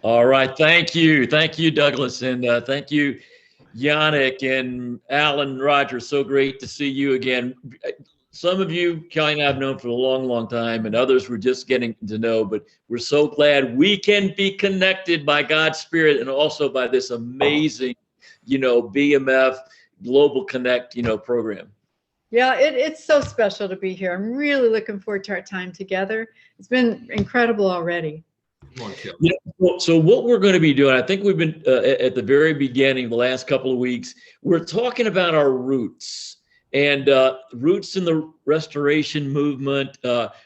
All right. Thank you. Thank you, Douglas. And thank you, Yannick and Alan Rogers. So great to see you again. Some of you, Kelly and I have known for a long, long time, and others we're just getting to know, but we're so glad we can be connected by God's Spirit and also by this amazing, BMF Global Connect, program. Yeah, it's so special to be here. I'm really looking forward to our time together. It's been incredible already. So what we're going to be doing, I think we've been at the very beginning, the last couple of weeks, we're talking about our roots and roots in the restoration movement.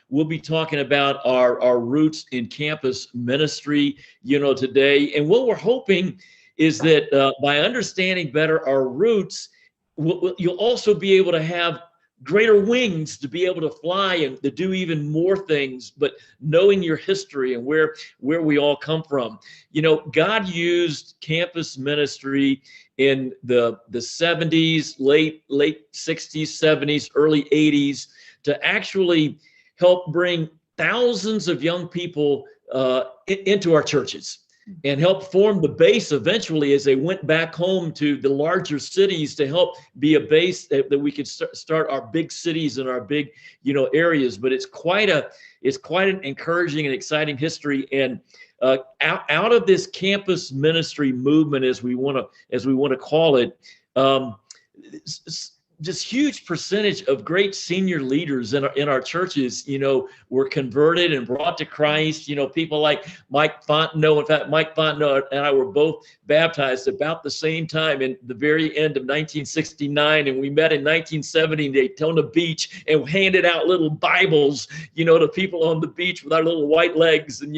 We'll be talking about our roots in campus ministry, today. And what we're hoping is that by understanding better our roots, you'll also be able to have greater wings to be able to fly and to do even more things, but knowing your history and where we all come from. God used campus ministry in the 70s, late 60s, 70s, early 80s to actually help bring thousands of young people into our churches and help form the base eventually as they went back home to the larger cities to help be a base that we could start our big cities and our big, areas. But it's quite an encouraging and exciting history. And out of this campus ministry movement, as we want to call it, just huge percentage of great senior leaders in our churches, were converted and brought to Christ. People like Mike Fontenot. In fact, Mike Fontenot and I were both baptized about the same time in the very end of 1969. And we met in 1970 in Daytona Beach and handed out little Bibles, to people on the beach with our little white legs and,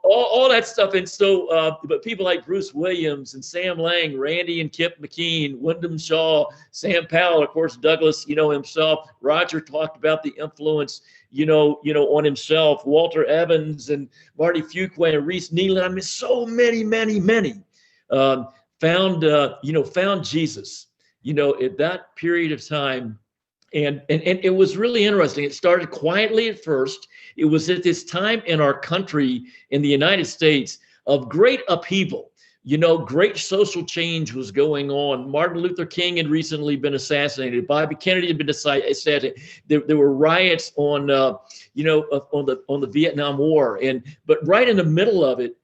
all that stuff. And so, but people like Bruce Williams and Sam Lang, Randy and Kip McKean, Wyndham Shaw, Sam Powell, of course, Douglas, himself. Roger talked about the influence, on himself. Walter Evans and Marty Fuqua and Reese Nealon. I mean, so many found Jesus, at that period of time. And it was really interesting. It started quietly at first. It was at this time in our country, in the United States, of great upheaval. Great social change was going on. Martin Luther King had recently been assassinated. Bobby Kennedy had been assassinated. There were riots on the Vietnam War. But right in the middle of it,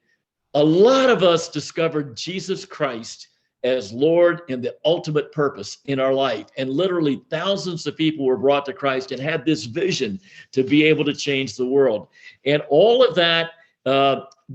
a lot of us discovered Jesus Christ as Lord and the ultimate purpose in our life. And literally thousands of people were brought to Christ and had this vision to be able to change the world. And all of that,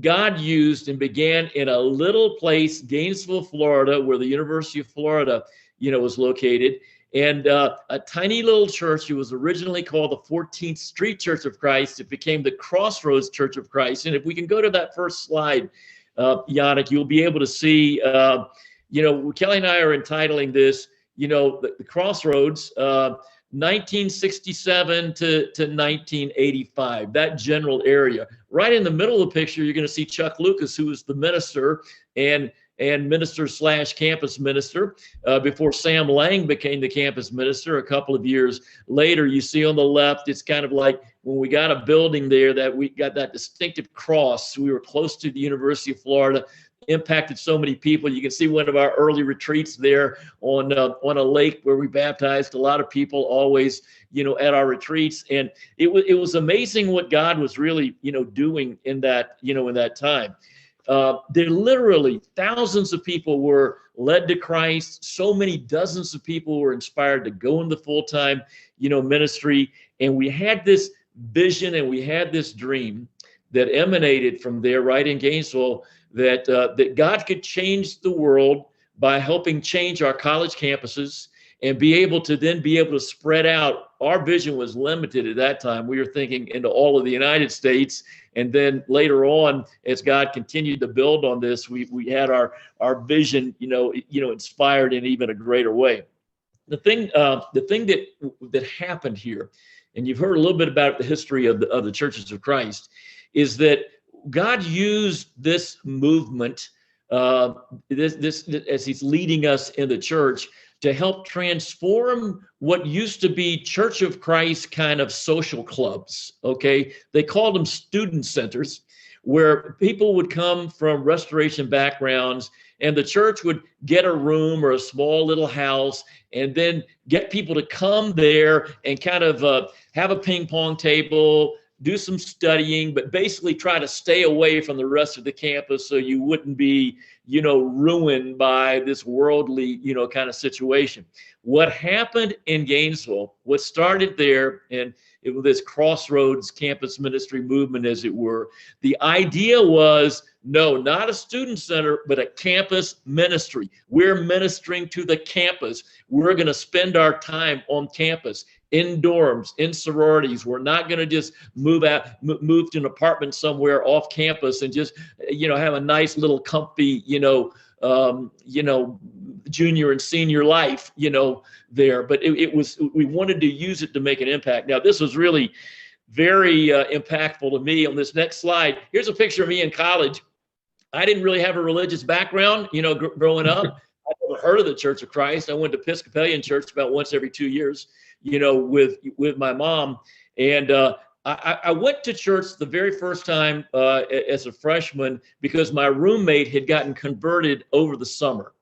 God used and began in a little place, Gainesville, Florida, where the University of Florida, was located. And a tiny little church. It was originally called the 14th Street Church of Christ. It became the Crossroads Church of Christ. And if we can go to that first slide, Yannick, you'll be able to see, Kelly and I are entitling this, the Crossroads, 1967 to 1985, that general area. Right in the middle of the picture, you're going to see Chuck Lucas, who was the minister and minister / campus minister before Sam Lang became the campus minister a couple of years later. You see on the left, it's kind of like when we got a building there that we got that distinctive cross. We were close to the University of Florida, impacted so many people. You can see one of our early retreats there on a lake where we baptized a lot of people always, at our retreats. And it was amazing what God was really, doing in that, in that time. There literally thousands of people were led to Christ. So many dozens of people were inspired to go into full-time, ministry. And we had this vision and we had this dream that emanated from there right in Gainesville, that God could change the world by helping change our college campuses and be able to spread out. Our vision was limited at that time. We were thinking into all of the United States. And then later on, as God continued to build on this, we had our vision, inspired in even a greater way. The thing that happened here, and you've heard a little bit about the history of the churches of Christ, is that God used this movement, this as He's leading us in the church, to help transform what used to be Church of Christ kind of social clubs. Okay, they called them student centers, where people would come from restoration backgrounds, and the church would get a room or a small little house and then get people to come there and kind of have a ping pong table, do some studying, but basically try to stay away from the rest of the campus so you wouldn't be, ruined by this worldly, kind of situation. What happened in Gainesville, what started there, and it was this Crossroads campus ministry movement, as it were. The idea was, no, not a student center, but a campus ministry. We're ministering to the campus. We're going to spend our time on campus, in dorms, in sororities. We're not going to just move to an apartment somewhere off campus and just, have a nice little comfy, junior and senior life, there. But it was, we wanted to use it to make an impact. Now, this was really very impactful to me. On this next slide, here's a picture of me in college. I didn't really have a religious background, growing up. I never heard of the Church of Christ. I went to Episcopalian church about once every 2 years, with my mom. And I went to church the very first time as a freshman because my roommate had gotten converted over the summer.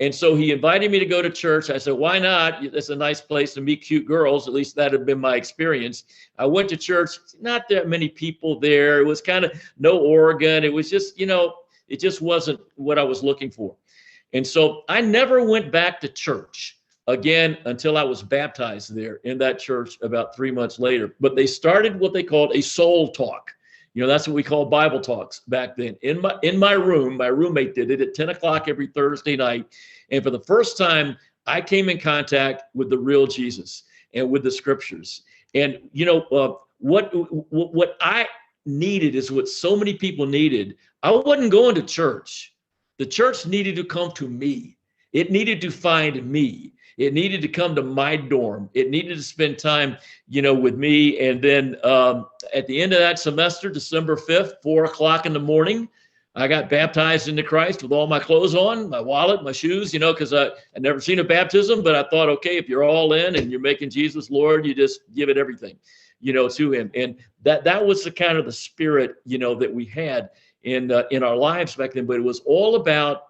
And so he invited me to go to church. I said, why not? It's a nice place to meet cute girls. At least that had been my experience. I went to church, not that many people there. It was kind of no organ. It was just, it just wasn't what I was looking for. And so I never went back to church again until I was baptized there in that church about 3 months later. But they started what they called a soul talk. That's what we call Bible talks back then. In my room, my roommate did it at 10 o'clock every Thursday night. And for the first time, I came in contact with the real Jesus and with the scriptures. And, what I needed is what so many people needed. I wasn't going to church. The church needed to come to me. It needed to find me. It needed to come to my dorm. It needed to spend time, with me. And then at the end of that semester, December 5th, 4 o'clock in the morning, I got baptized into Christ with all my clothes on, my wallet, my shoes, because I'd never seen a baptism. But I thought, okay, if you're all in and you're making Jesus Lord, you just give it everything, to him. And that was the kind of the spirit, that we had in our lives back then. But it was all about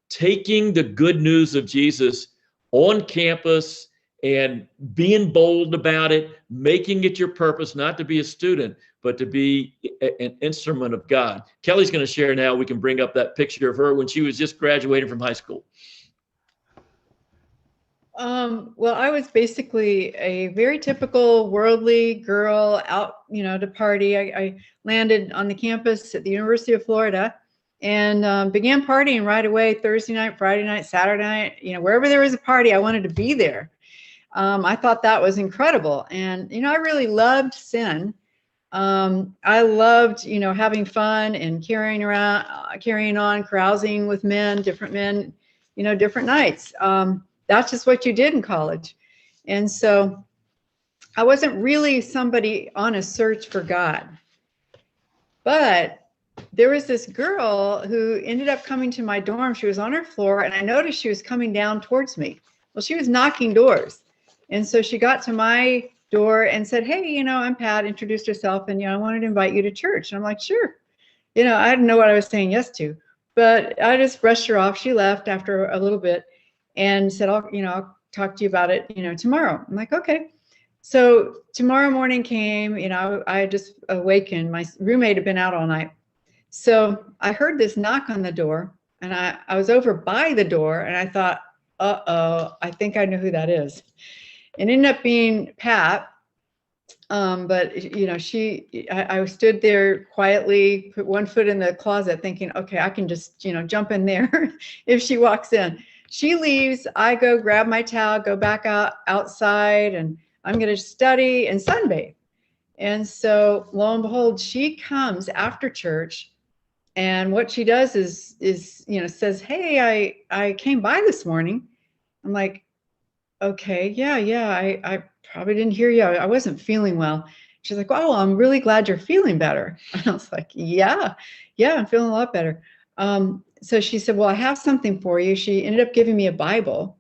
taking the good news of Jesus on campus and being bold about it, making it your purpose, not to be a student, but to be an instrument of God. Kelly's going to share now. We can bring up that picture of her when she was just graduating from high school. Well, I was basically a very typical worldly girl out, to party. I landed on the campus at the University of Florida and began partying right away. Thursday night, Friday night, Saturday night, wherever there was a party, I wanted to be there. I thought that was incredible. And, I really loved sin. I loved, having fun and carrying on, carousing with men, different nights. That's just what you did in college. And so I wasn't really somebody on a search for God. But there was this girl who ended up coming to my dorm. She was on her floor, and I noticed she was coming down towards me. Well, she was knocking doors. And so she got to my door and said, hey, I'm Pat, introduced herself, and, I wanted to invite you to church. And I'm like, sure. I didn't know what I was saying yes to, but I just brushed her off. She left after a little bit and said, I'll talk to you about it, tomorrow. I'm like, okay. So tomorrow morning came, I just awakened. My roommate had been out all night. So I heard this knock on the door, and I was over by the door, and I thought, I think I know who that is. It ended up being Pat. But I stood there quietly, put one foot in the closet thinking, okay, I can just, jump in there if she walks in. She leaves, I go grab my towel, go back outside, and I'm going to study and sunbathe. And so lo and behold, she comes after church. And what she does is says, hey, I came by this morning. I'm like, okay, yeah, I probably didn't hear you. I wasn't feeling well. She's like, oh, I'm really glad you're feeling better. And I was like, yeah, I'm feeling a lot better. So she said, well, I have something for you. She ended up giving me a Bible.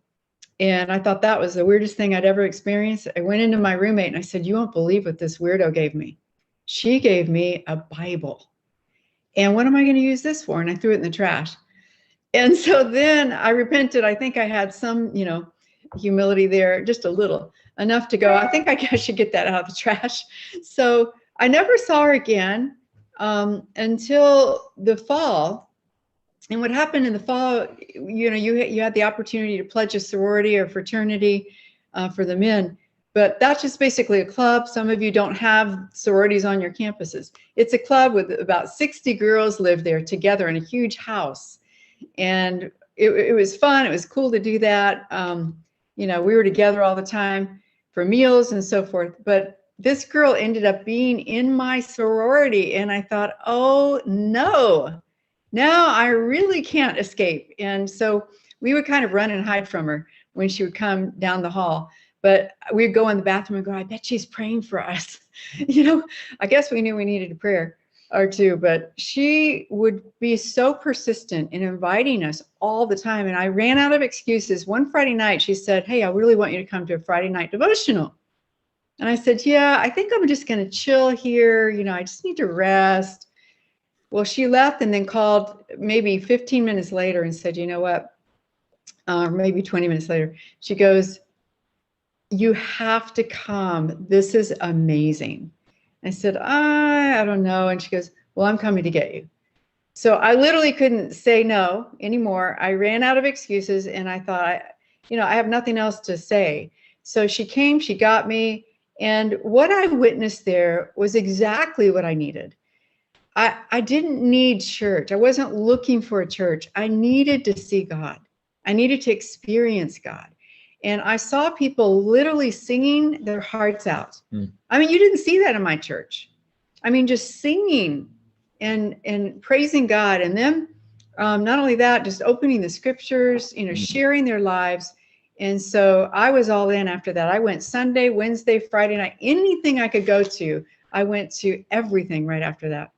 And I thought that was the weirdest thing I'd ever experienced. I went into my roommate and I said, you won't believe what this weirdo gave me. She gave me a Bible. And what am I going to use this for? And I threw it in the trash. And so then I repented. I think I had some, humility there, just a little, enough to go, I think I should get that out of the trash. So I never saw her again until the fall. And what happened in the fall, you had the opportunity to pledge a sorority or fraternity for the men. But that's just basically a club. Some of you don't have sororities on your campuses. It's a club with about 60 girls live there together in a huge house. And it was fun. It was cool to do that. We were together all the time for meals and so forth. But this girl ended up being in my sorority. And I thought, oh, no, now I really can't escape. And so we would kind of run and hide from her when she would come down the hall. But we'd go in the bathroom and go, I bet she's praying for us. I guess we knew we needed a prayer or two, but she would be so persistent in inviting us all the time. And I ran out of excuses. One Friday night, she said, hey, I really want you to come to a Friday night devotional. And I said, yeah, I think I'm just going to chill here. I just need to rest. Well, she left and then called maybe 15 minutes later and said, you know what? Maybe 20 minutes later, she goes, you have to come. This is amazing. I said, I don't know. And she goes, well, I'm coming to get you. So I literally couldn't say no anymore. I ran out of excuses and I thought, I have nothing else to say. So she came, she got me. And what I witnessed there was exactly what I needed. I didn't need church. I wasn't looking for a church. I needed to see God. I needed to experience God. And I saw people literally singing their hearts out. I mean, you didn't see that in my church. I mean, just singing and praising God. And then not only that, just opening the scriptures, sharing their lives. And so I was all in after that. I went Sunday, Wednesday, Friday night, anything I could go to. I went to everything right after that.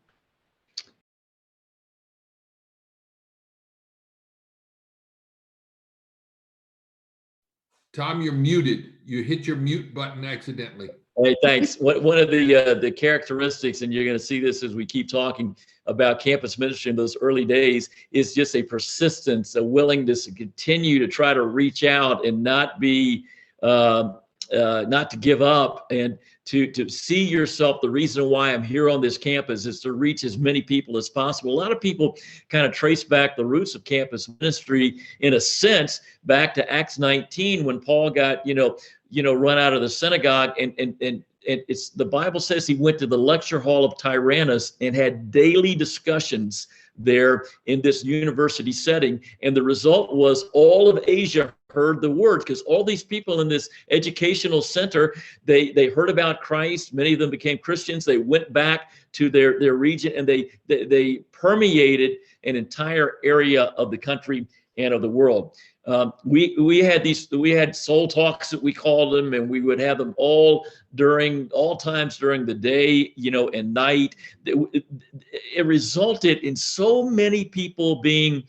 Tom, you're muted. You hit your mute button accidentally. Hey, thanks. One of the characteristics, and you're going to see this as we keep talking about campus ministry in those early days, is just a persistence, a willingness to continue to try to reach out and not be, not to give up, and to see yourself. The reason why I'm here on this campus is to reach as many people as possible. A lot of people kind of trace back the roots of campus ministry, in a sense, back to Acts 19 when Paul got, run out of the synagogue, and it's, the Bible says he went to the lecture hall of Tyrannus and had daily discussions there in this university setting. And the result was all of Asia heard the word, because all these people in this educational center, they heard about Christ. Many of them became Christians. They went back to their region, and they permeated an entire area of the country and of the world. We had soul talks that we called them, and we would have them all times during the day, and night. It resulted in so many people being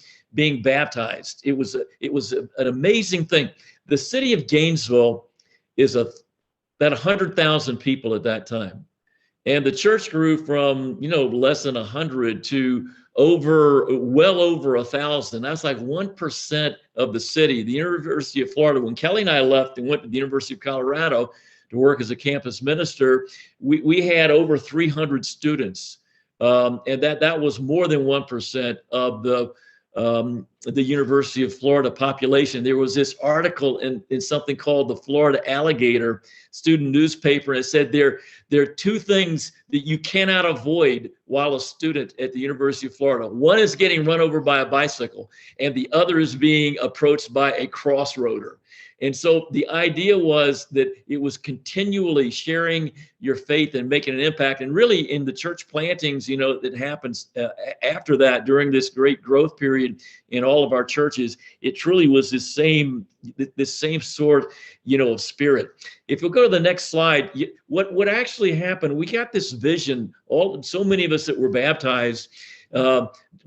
baptized. It was an amazing thing. The city of Gainesville is about 100,000 people at that time, and the church grew from less than 100 to well over 1,000. That's like 1% of the city. The University of Florida, when Kelly and I left and went to the University of Colorado to work as a campus minister, we had over 300 students, and that was more than 1% of the University of Florida population. There was this article in something called the Florida Alligator student newspaper, and it said there are two things that you cannot avoid while a student at the University of Florida. One is getting run over by a bicycle, and the other is being approached by a crossroader. And so the idea was that it was continually sharing your faith and making an impact. And really in the church plantings, that happens after that, during this great growth period in all of our churches, it truly was this same sort, of spirit. If you'll go to the next slide, what actually happened, we got this vision, so many of us that were baptized,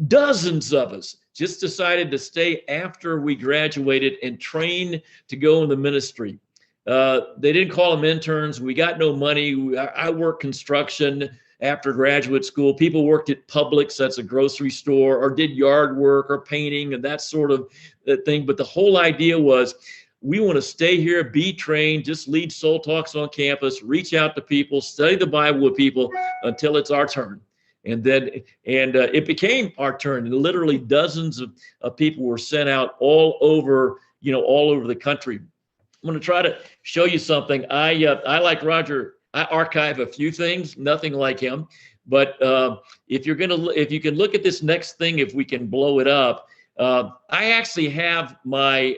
dozens of us just decided to stay after we graduated and train to go in the ministry. They didn't call them interns. We got no money. I worked construction, after graduate school. People worked at Publix, that's a grocery store, or did yard work or painting and that sort of thing. But the whole idea was, we want to stay here, be trained, just lead soul talks on campus, reach out to people, study the Bible with people until it's our turn. And then, it became our turn, and literally dozens of people were sent out all over, all over the country. I'm going to try to show you something. I like Roger. I archive a few things, nothing like him. But if you can look at this next thing, if we can blow it up, I actually have my.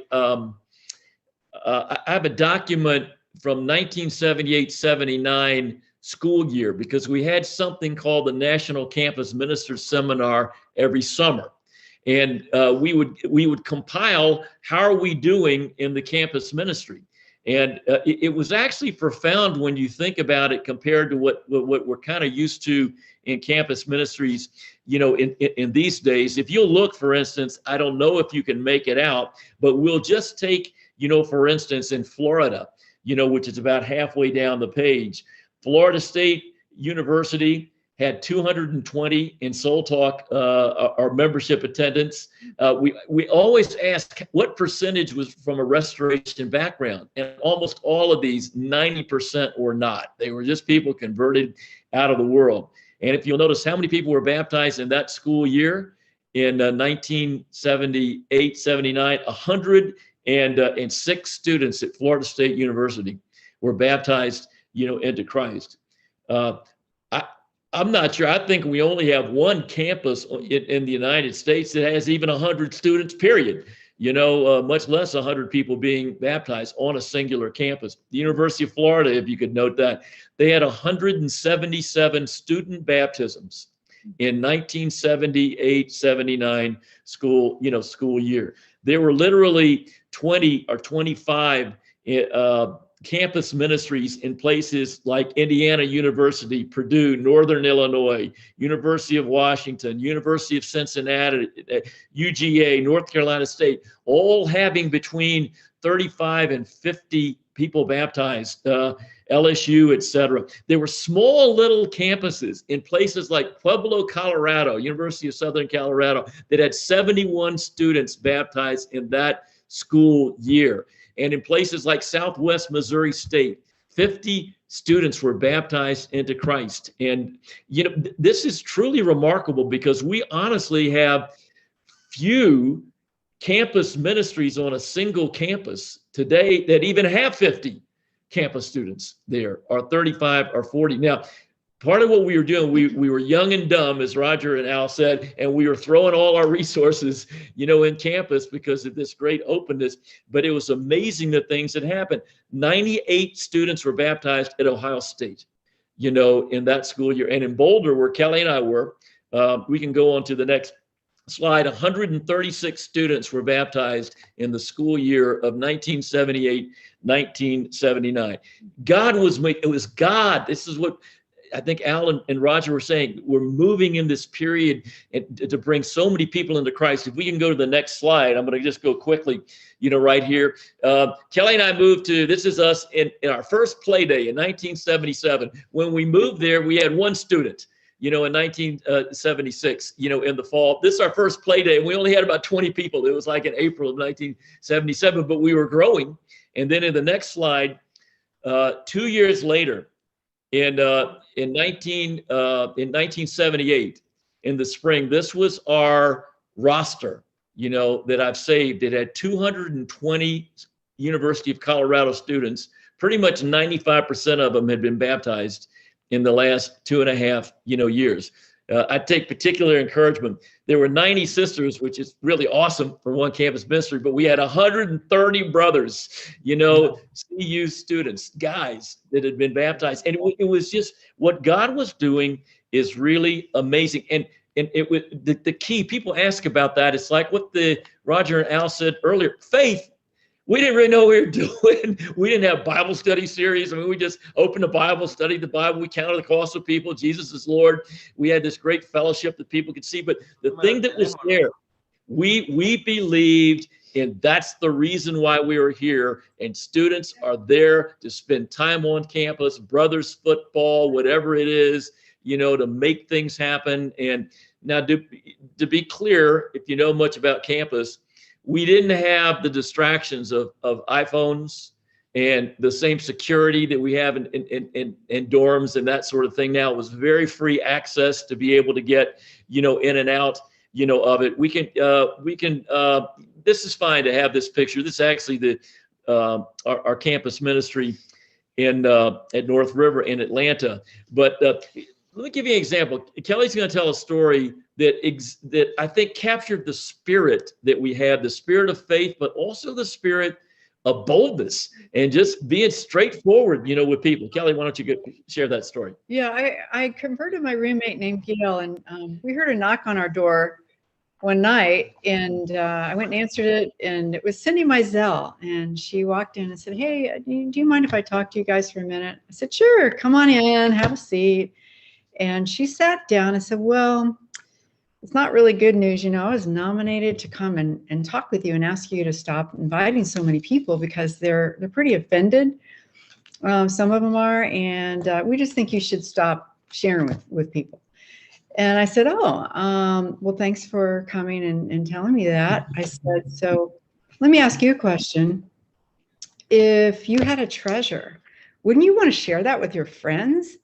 I have a document from 1978-79 school year, because we had something called the National Campus Ministers Seminar every summer. And we would compile, how are we doing in the campus ministry? And it was actually profound when you think about it, compared to what we're kind of used to in campus ministries, in these days. If you'll look, for instance, I don't know if you can make it out, but we'll just take, for instance, in Florida, which is about halfway down the page, Florida State University had 220 in Soul Talk, our membership attendance. We always ask what percentage was from a restoration background, and almost all of these, 90% were not. They were just people converted out of the world. And if you'll notice how many people were baptized in that school year in 1978-79, 106 students at Florida State University were baptized, into Christ. I'm not sure. I think we only have one campus in the United States that has even 100 students, period. Much less 100 people being baptized on a singular campus. The University of Florida, if you could note that, they had 177 student baptisms in 1978-79 school year. There were literally 20 or 25 campus ministries in places like Indiana University, Purdue, Northern Illinois, University of Washington, University of Cincinnati, UGA, North Carolina State, all having between 35 and 50 people baptized, LSU, etc. There were small little campuses in places like Pueblo, Colorado, University of Southern Colorado, that had 71 students baptized in that school year. And in places like Southwest Missouri State, 50 students were baptized into Christ. And, this is truly remarkable, because we honestly have few campus ministries on a single campus today that even have 50 campus students there, or 35 or 40. Now, part of what we were doing, we were young and dumb, as Roger and Al said, and we were throwing all our resources, in campus because of this great openness. But it was amazing the things that happened. 98 students were baptized at Ohio State, in that school year. And in Boulder, where Kelly and I were, we can go on to the next slide. 136 students were baptized in the school year of 1978-1979. It was God. This is what I think Al and Roger were saying. We're moving in this period to bring so many people into Christ. If we can go to the next slide, I'm going to just go quickly, right here. Kelly and I moved to, this is us in our first play day in 1977. When we moved there, we had one student, in 1976, in the fall. This is our first play day, and we only had about 20 people. It was like in April of 1977, but we were growing. And then in the next slide, 2 years later, in 1978, in the spring, this was our roster, that I've saved. It had 220 University of Colorado students. Pretty much 95% of them had been baptized in the last 2.5, years. I take particular encouragement. There were 90 sisters, which is really awesome for one campus ministry, but we had 130 brothers, CU students, guys that had been baptized. And it was just, what God was doing is really amazing. And it was the key. People ask about that. It's like what Roger and Al said earlier, faith. We didn't really know what we were doing. We didn't have Bible study series. I mean, we just opened the Bible, studied the Bible. We counted the cost of people. Jesus is Lord. We had this great fellowship that people could see. But the thing that was there, we believed, and that's the reason why we were here. And students are there to spend time on campus, brothers football, whatever it is, to make things happen. And now to be clear, if you know much about campus, we didn't have the distractions of iPhones and the same security that we have in dorms and that sort of thing. Now it was very free access to be able to get, in and out, of it. We can, this is fine to have this picture. This is actually our campus ministry at North River in Atlanta. But let me give you an example. Kelly's going to tell a story that I think captured the spirit that we have, the spirit of faith, but also the spirit of boldness and just being straightforward, with people. Kelly, why don't you share that story? Yeah, I converted my roommate named Gail, and we heard a knock on our door one night, and I went and answered it, and it was Cindy Mizell, and she walked in and said, "Hey, do you mind if I talk to you guys for a minute?" I said, "Sure, come on in, have a seat." And she sat down and said, "Well, it's not really good news. I was nominated to come and talk with you and ask you to stop inviting so many people because they're pretty offended. Some of them are, and we just think you should stop sharing with people." And I said, "Oh, well, thanks for coming and telling me that." I said, "So let me ask you a question. If you had a treasure, wouldn't you want to share that with your friends?"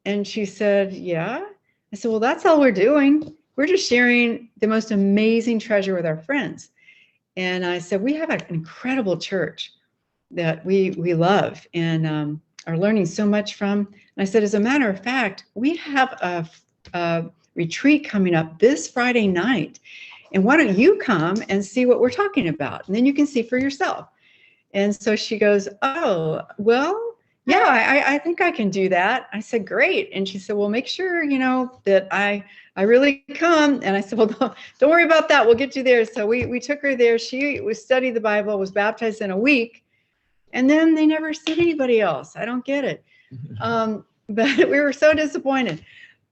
And she said, "Yeah." I said, "Well, that's all we're doing. We're just sharing the most amazing treasure with our friends." And I said, "We have an incredible church that we love and are learning so much from." And I said, "As a matter of fact, we have a retreat coming up this Friday night. And why don't you come and see what we're talking about? And then you can see for yourself." And so she goes, "Oh, well, yeah, I think I can do that." I said, "Great." And she said, "Well, make sure, that I really come." And I said, "Well, don't worry about that. We'll get you there." So we took her there. She studied the Bible, was baptized in a week. And then they never sent anybody else. I don't get it. But we were so disappointed.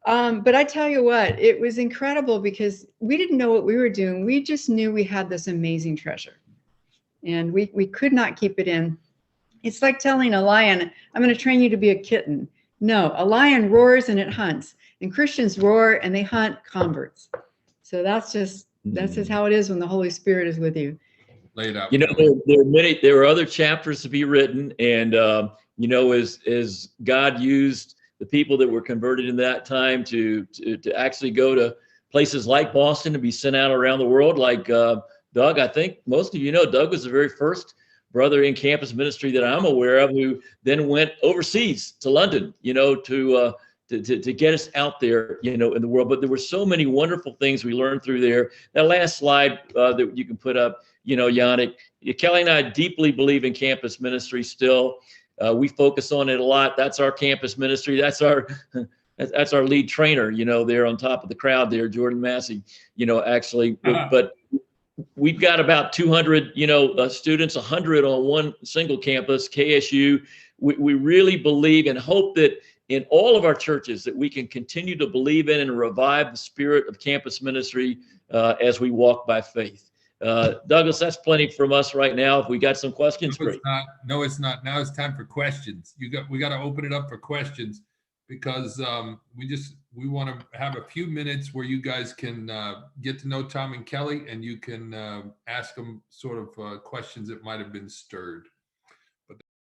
But I tell you what, it was incredible because we didn't know what we were doing. We just knew we had this amazing treasure. And we could not keep it in. It's like telling a lion, "I'm going to train you to be a kitten." No, a lion roars and it hunts. And Christians roar and they hunt converts. So that's just how it is when the Holy Spirit is with you. Lay it out. There are other chapters to be written, and as God used the people that were converted in that time to actually go to places like Boston and be sent out around the world, like Doug. I think most of you know Doug was the very first brother in campus ministry that I'm aware of who then went overseas to London, to get us out there, in the world. But there were so many wonderful things we learned through there. That last slide that you can put up, Yannick, Kelly and I deeply believe in campus ministry still. We focus on it a lot. That's our campus ministry. That's our lead trainer, there on top of the crowd there, Jordan Massey, actually. But we've got about 200, students, 100 on one single campus, KSU. We really believe and hope that in all of our churches that we can continue to believe in and revive the spirit of campus ministry as we walk by faith. Douglas, that's plenty from us right now. If we got some questions, great. No, it's not. Now it's time for questions. We got to open it up for questions because we want to have a few minutes where you guys can get to know Tom and Kelly, and you can ask them sort of questions that might have been stirred.